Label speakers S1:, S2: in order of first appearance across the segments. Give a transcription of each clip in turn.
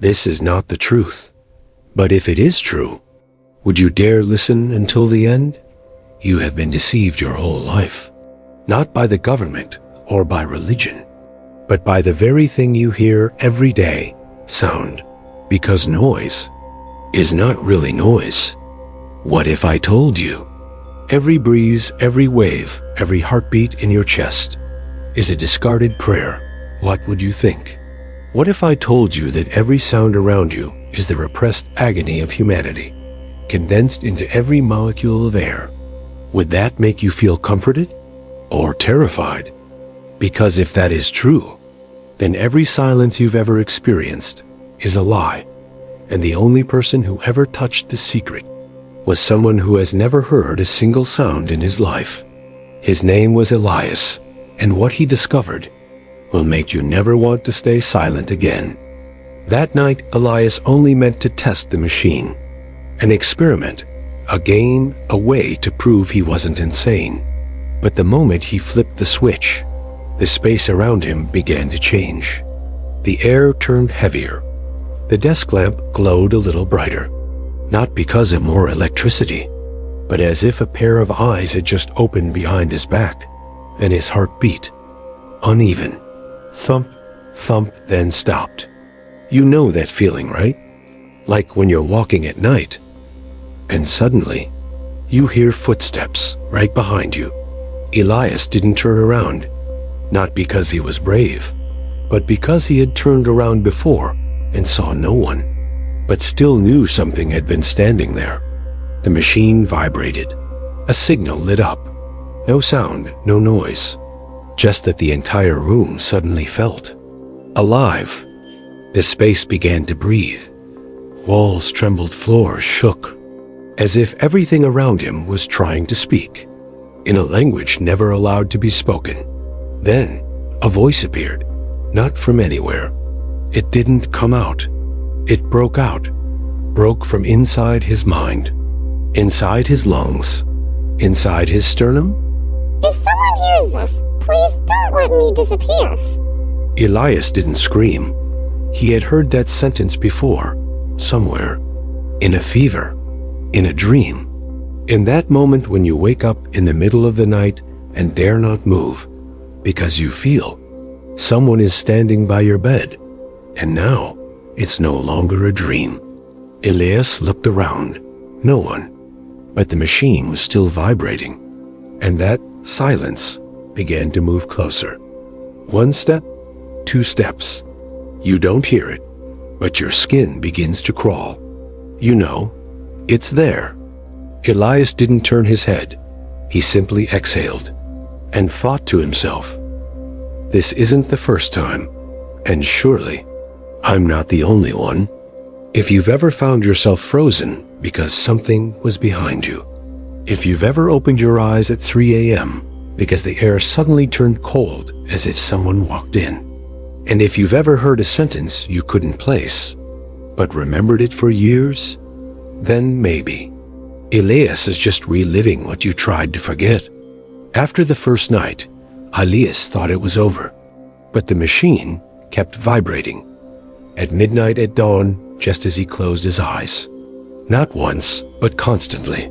S1: This is not the truth. But if it is true, would you dare listen until the end? You have been deceived your whole life, not by the government or by religion, but by the very thing you hear every day, sound, because noise is not really noise. What if I told you every breeze, every wave, every heartbeat in your chest is a discarded prayer? What would you think? What if I told you that every sound around you is the repressed agony of humanity, condensed into every molecule of air? Would that make you feel comforted or terrified? Because if that is true, then every silence you've ever experienced is a lie, and the only person who ever touched the secret was someone who has never heard a single sound in his life. His name was Elias, and what he discovered will make you never want to stay silent again. That night, Elias only meant to test the machine, an experiment, a game, a way to prove he wasn't insane. But the moment he flipped the switch, the space around him began to change. The air turned heavier. The desk lamp glowed a little brighter, not because of more electricity, but as if a pair of eyes had just opened behind his back. Then his heart beat, uneven. Thump, thump, then stopped. You know that feeling, right? Like when you're walking at night, and suddenly, you hear footsteps right behind you. Elias didn't turn around, not because he was brave, but because he had turned around before and saw no one, but still knew something had been standing there. The machine vibrated. A signal lit up. No sound, no noise. Just that the entire room suddenly felt alive. The space began to breathe. Walls trembled, floors shook, as if everything around him was trying to speak, in a language never allowed to be spoken. Then, a voice appeared, not from anywhere. It didn't come out. It broke out, broke from inside his mind, inside his lungs, inside his sternum.
S2: If someone hears this, please don't let me disappear.
S1: Elias didn't scream. He had heard that sentence before, somewhere, in a fever, in a dream. In that moment when you wake up in the middle of the night and dare not move, because you feel someone is standing by your bed, and now it's no longer a dream. Elias looked around. No one. But the machine was still vibrating, and that silence began to move closer. 1 step, 2 steps. You don't hear it, but your skin begins to crawl. You know, it's there. Elias didn't turn his head. He simply exhaled and thought to himself, this isn't the first time, and surely I'm not the only one. If you've ever found yourself frozen because something was behind you, if you've ever opened your eyes at 3 a.m. because the air suddenly turned cold as if someone walked in, and if you've ever heard a sentence you couldn't place, but remembered it for years, then maybe Elias is just reliving what you tried to forget. After the first night, Elias thought it was over, but the machine kept vibrating. At midnight, at dawn, just as he closed his eyes. Not once, but constantly,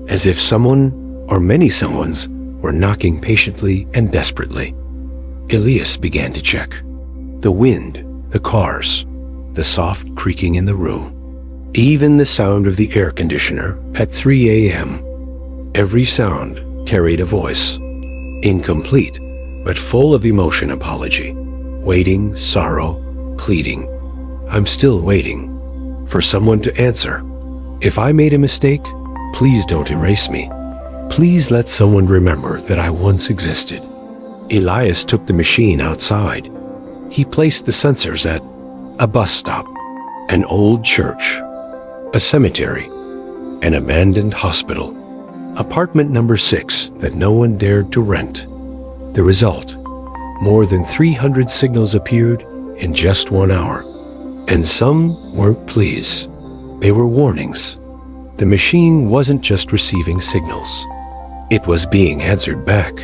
S1: as if someone, or many someones, were knocking patiently and desperately. Elias began to check. The wind, the cars, the soft creaking in the room, even the sound of the air conditioner at 3 a.m. Every sound carried a voice, incomplete, but full of emotion, apology, waiting, sorrow, pleading. I'm still waiting for someone to answer. If I made a mistake, please don't erase me. Please let someone remember that I once existed. Elias took the machine outside. He placed the sensors at a bus stop, an old church, a cemetery, an abandoned hospital, apartment number 6 that no one dared to rent. The result, more than 300 signals appeared in just 1 hour. And some weren't pleas. They were warnings. The machine wasn't just receiving signals. It was being answered back.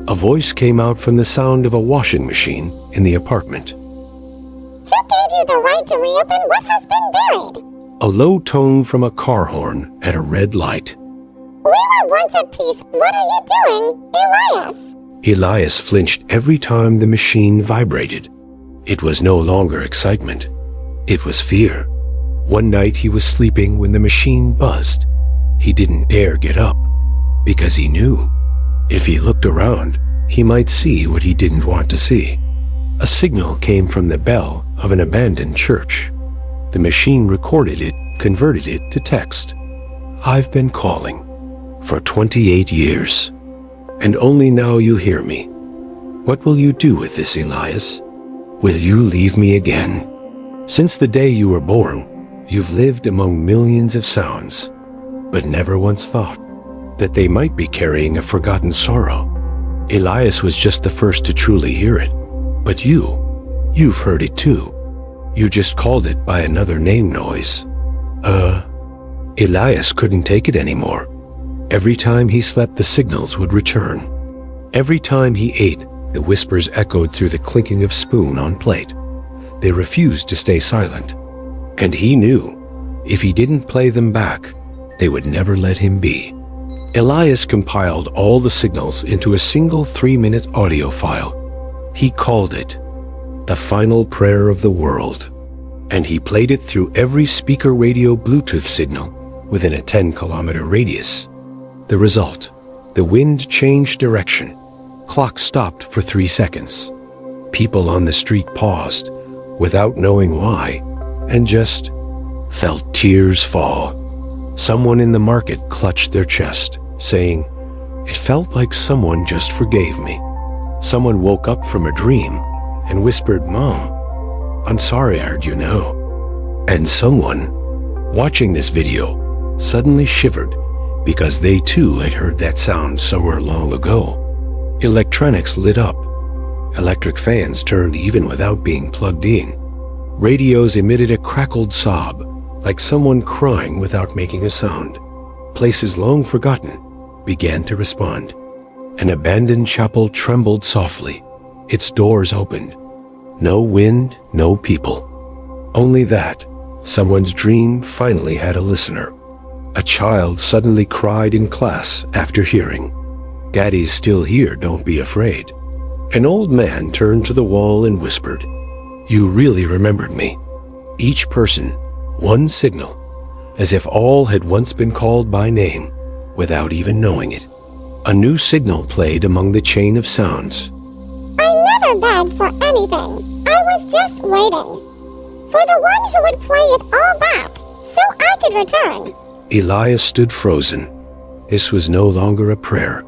S1: A voice came out from the sound of a washing machine in the apartment.
S2: Who gave you you the right to reopen what has been buried.
S1: A low tone from a car horn at a red light.
S2: We were once at peace. What are you doing, Elias?
S1: Elias flinched every time the machine vibrated. It was no longer excitement. It was fear. One night he was sleeping when the machine buzzed. He didn't dare get up because he knew if he looked around, he might see what he didn't want to see. A signal came from the bell of an abandoned church. The machine recorded it, converted it to text. I've been calling for 28 years, and only now you hear me. What will you do with this, Elias? Will you leave me again? Since the day you were born, you've lived among millions of sounds, but never once thought that they might be carrying a forgotten sorrow. Elias was just the first to truly hear it, but you've heard it too. You just called it by another name noise. Elias couldn't take it anymore. Every time he slept, the signals would return. Every time he ate, the whispers echoed through the clinking of spoon on plate. They refused to stay silent. And he knew, if he didn't play them back, they would never let him be. Elias compiled all the signals into a single 3-minute audio file. He called it the final prayer of the world, and he played it through every speaker radio Bluetooth signal within a 10-kilometer radius. The result, the wind changed direction. Clock stopped for 3 seconds. People on the street paused, without knowing why, and just felt tears fall. Someone in the market clutched their chest, saying, "It felt like someone just forgave me." Someone woke up from a dream and whispered, "Mom, I'm sorry, you know." And someone, watching this video, suddenly shivered because they too had heard that sound somewhere long ago. Electronics lit up. Electric fans turned even without being plugged in. Radios emitted a crackled sob, like someone crying without making a sound. Places long forgotten began to respond. An abandoned chapel trembled softly. Its doors opened. No wind, no people. Only that, someone's dream finally had a listener. A child suddenly cried in class after hearing, "Daddy's still here, don't be afraid." An old man turned to the wall and whispered, "You really remembered me." Each person, one signal, as if all had once been called by name without even knowing it. A new signal played among the chain of sounds.
S2: I never begged for anything. I was just waiting for the one who would play it all back so I could return.
S1: Elias stood frozen. This was no longer a prayer.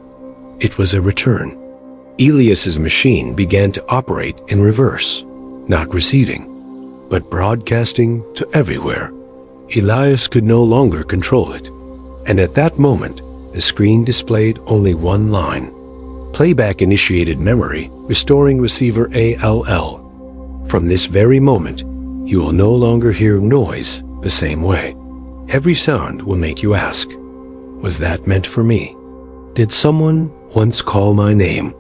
S1: It was a return. Elias's machine began to operate in reverse, not receiving, but broadcasting to everywhere. Elias could no longer control it, and at that moment, the screen displayed only one line. Playback initiated memory, restoring receiver ALL. From this very moment, you will no longer hear noise the same way. Every sound will make you ask, was that meant for me? Did someone once call my name?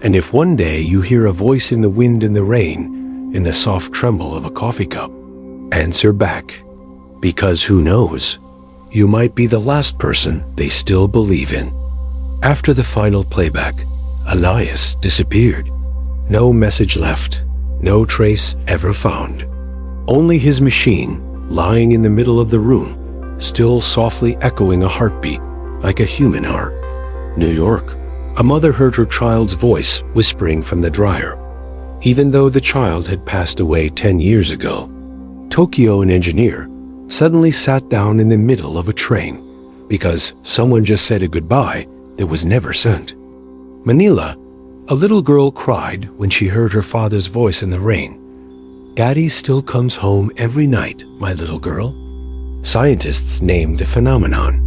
S1: And if one day you hear a voice in the wind and the rain, in the soft tremble of a coffee cup, answer back. Because who knows, you might be the last person they still believe in. After the final playback, Elias disappeared. No message left, no trace ever found. Only his machine, lying in the middle of the room, still softly echoing a heartbeat like a human heart. New York. A mother heard her child's voice whispering from the dryer, even though the child had passed away 10 years ago. Tokyo, an engineer, suddenly sat down in the middle of a train because someone just said a goodbye that was never sent. Manila, a little girl cried when she heard her father's voice in the rain. Daddy still comes home every night, my little girl. Scientists named the phenomenon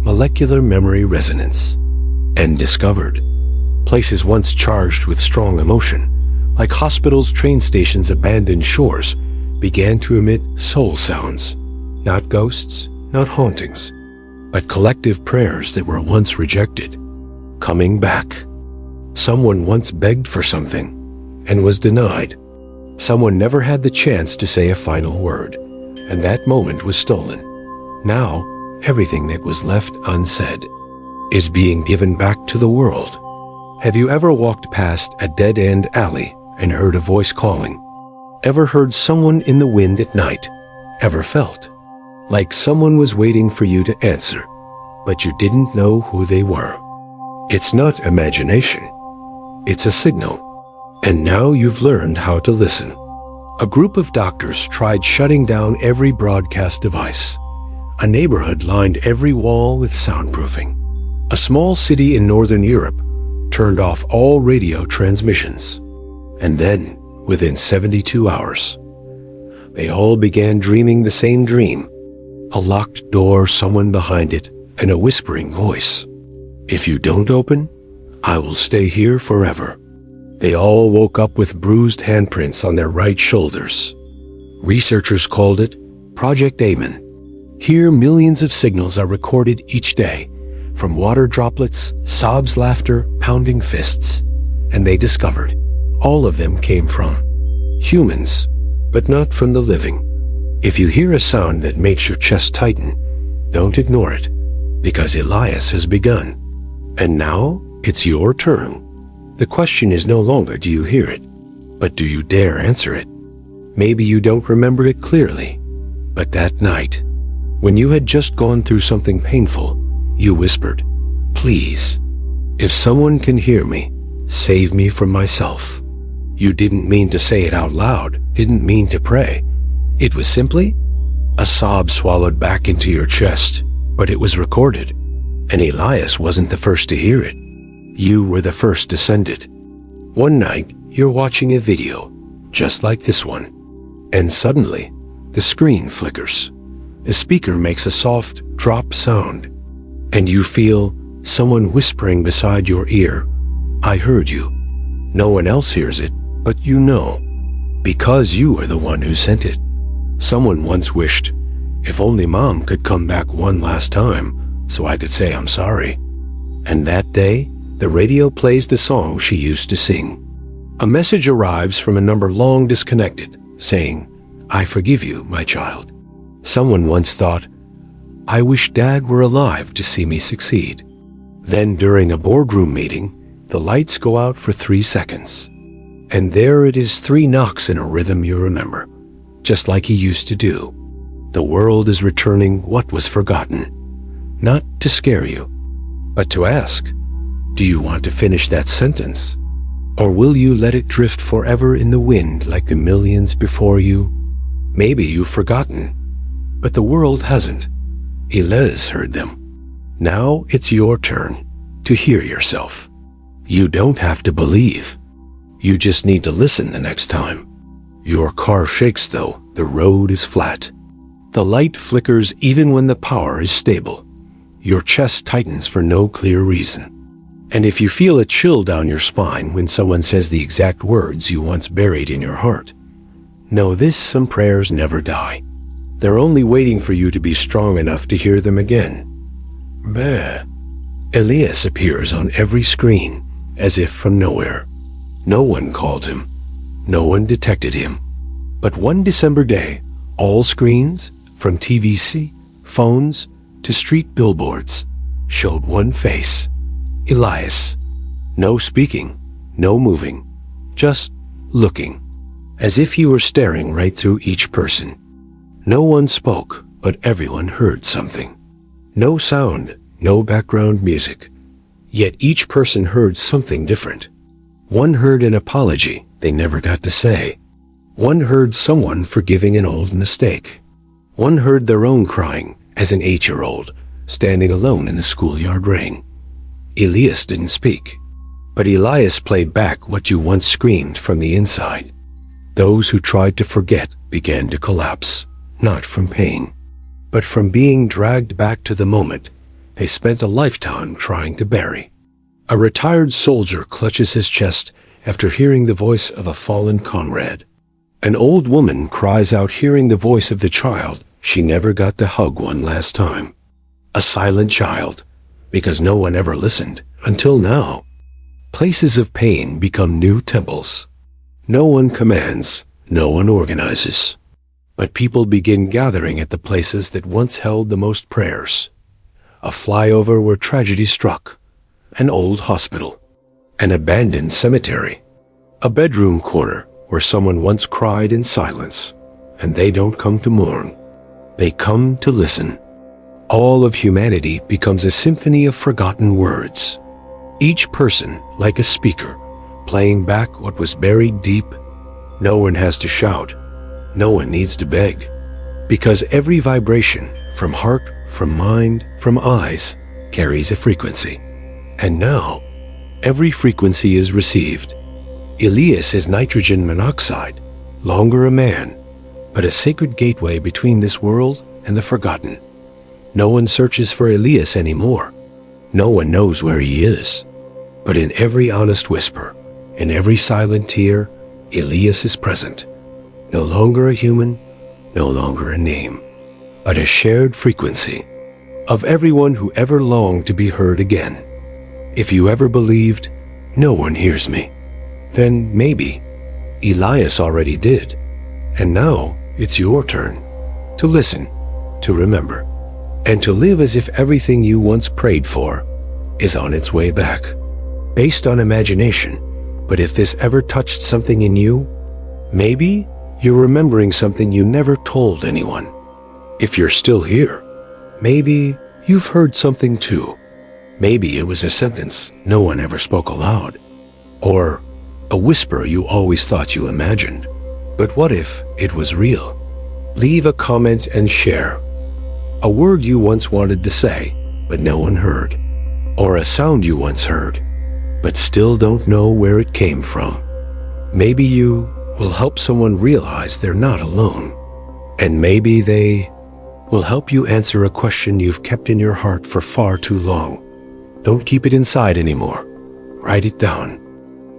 S1: molecular memory resonance and discovered places once charged with strong emotion, like hospitals, train stations, abandoned shores, began to emit soul sounds. Not ghosts, not hauntings, but collective prayers that were once rejected, coming back. Someone once begged for something and was denied. Someone never had the chance to say a final word, and that moment was stolen. Now, everything that was left unsaid is being given back to the world. Have you ever walked past a dead-end alley and heard a voice calling? Ever heard someone in the wind at night? Ever felt like someone was waiting for you to answer, but you didn't know who they were? It's not imagination. It's a signal. And now you've learned how to listen. A group of doctors tried shutting down every broadcast device. A neighborhood lined every wall with soundproofing. A small city in Northern Europe turned off all radio transmissions. And then, within 72 hours, they all began dreaming the same dream. A locked door, someone behind it, and a whispering voice. If you don't open, I will stay here forever. They all woke up with bruised handprints on their right shoulders. Researchers called it Project Amen. Here, millions of signals are recorded each day, from water droplets, sobs, laughter, pounding fists. And they discovered all of them came from humans, but not from the living. If you hear a sound that makes your chest tighten, don't ignore it, because Elias has begun. And now, it's your turn. The question is no longer do you hear it, but do you dare answer it? Maybe you don't remember it clearly, but that night, when you had just gone through something painful, you whispered, "Please, if someone can hear me, save me from myself." You didn't mean to say it out loud, didn't mean to pray. It was simply a sob swallowed back into your chest, but it was recorded. And Elias wasn't the first to hear it. You were the first to send it. One night, you're watching a video, just like this one. And suddenly, the screen flickers. The speaker makes a soft drop sound. And you feel someone whispering beside your ear, "I heard you." No one else hears it, but you know, because you are the one who sent it. Someone once wished, if only Mom could come back one last time so I could say I'm sorry. And that day, the radio plays the song she used to sing. A message arrives from a number long disconnected, saying, "I forgive you, my child." Someone once thought, "I wish Dad were alive to see me succeed." Then during a boardroom meeting, the lights go out for 3 seconds. And there it is, 3 knocks in a rhythm you remember, just like he used to do. The world is returning what was forgotten, not to scare you, but to ask, do you want to finish that sentence? Or will you let it drift forever in the wind like the millions before you? Maybe you've forgotten, but the world hasn't. Elias heard them. Now it's your turn to hear yourself. You don't have to believe. You just need to listen the next time. Your car shakes though the road is flat. The light flickers even when the power is stable. Your chest tightens for no clear reason. And if you feel a chill down your spine when someone says the exact words you once buried in your heart, know this: some prayers never die. They're only waiting for you to be strong enough to hear them again. Bah. Elias appears on every screen, as if from nowhere. No one called him. No one detected him. But one December day, all screens, from TVC, phones, to street billboards, showed one face. Elias. No speaking, no moving, just looking, as if you were staring right through each person. No one spoke, but everyone heard something. No sound, no background music. Yet each person heard something different. One heard an apology they never got to say. One heard someone forgiving an old mistake. One heard their own crying as an 8-year-old, standing alone in the schoolyard rain. Elias didn't speak, but Elias played back what you once screamed from the inside. Those who tried to forget began to collapse, not from pain, but from being dragged back to the moment they spent a lifetime trying to bury. A retired soldier clutches his chest after hearing the voice of a fallen comrade. An old woman cries out hearing the voice of the child she never got to hug one last time. A silent child, because no one ever listened, until now. Places of pain become new temples. No one commands, No one organizes. But people begin gathering at the places that once held the most prayers. A flyover where tragedy struck. An old hospital. An abandoned cemetery. A bedroom corner where someone once cried in silence. And they don't come to mourn. They come to listen. All of humanity becomes a symphony of forgotten words. Each person like a speaker, playing back what was buried deep. No one has to shout. No one needs to beg. Because every vibration, from heart, from mind, from eyes, carries a frequency. And now, every frequency is received. Elias is nitrogen monoxide, longer a man, but a sacred gateway between this world and the forgotten. No one searches for Elias anymore. No one knows where he is. But in every honest whisper, in every silent tear, Elias is present. No longer a human, no longer a name, but a shared frequency of everyone who ever longed to be heard again. If you ever believed, no one hears me, then maybe Elias already did. And now it's your turn to listen, to remember, and to live as if everything you once prayed for is on its way back. Based on imagination, but if this ever touched something in you, maybe you're remembering something you never told anyone. If you're still here, maybe you've heard something too. Maybe it was a sentence no one ever spoke aloud, or a whisper you always thought you imagined. But what if it was real? Leave a comment and share. A word you once wanted to say, but no one heard. Or a sound you once heard, but still don't know where it came from. Maybe you will help someone realize they're not alone. And maybe they will help you answer a question you've kept in your heart for far too long. Don't keep it inside anymore. Write it down.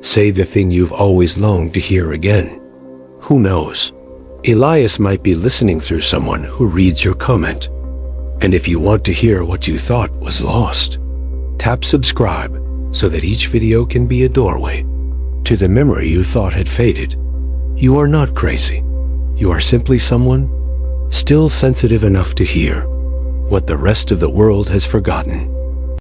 S1: Say the thing you've always longed to hear again. Who knows? Elias might be listening through someone who reads your comment. And if you want to hear what you thought was lost, tap subscribe so that each video can be a doorway to the memory you thought had faded. You are not crazy. You are simply someone still sensitive enough to hear what the rest of the world has forgotten.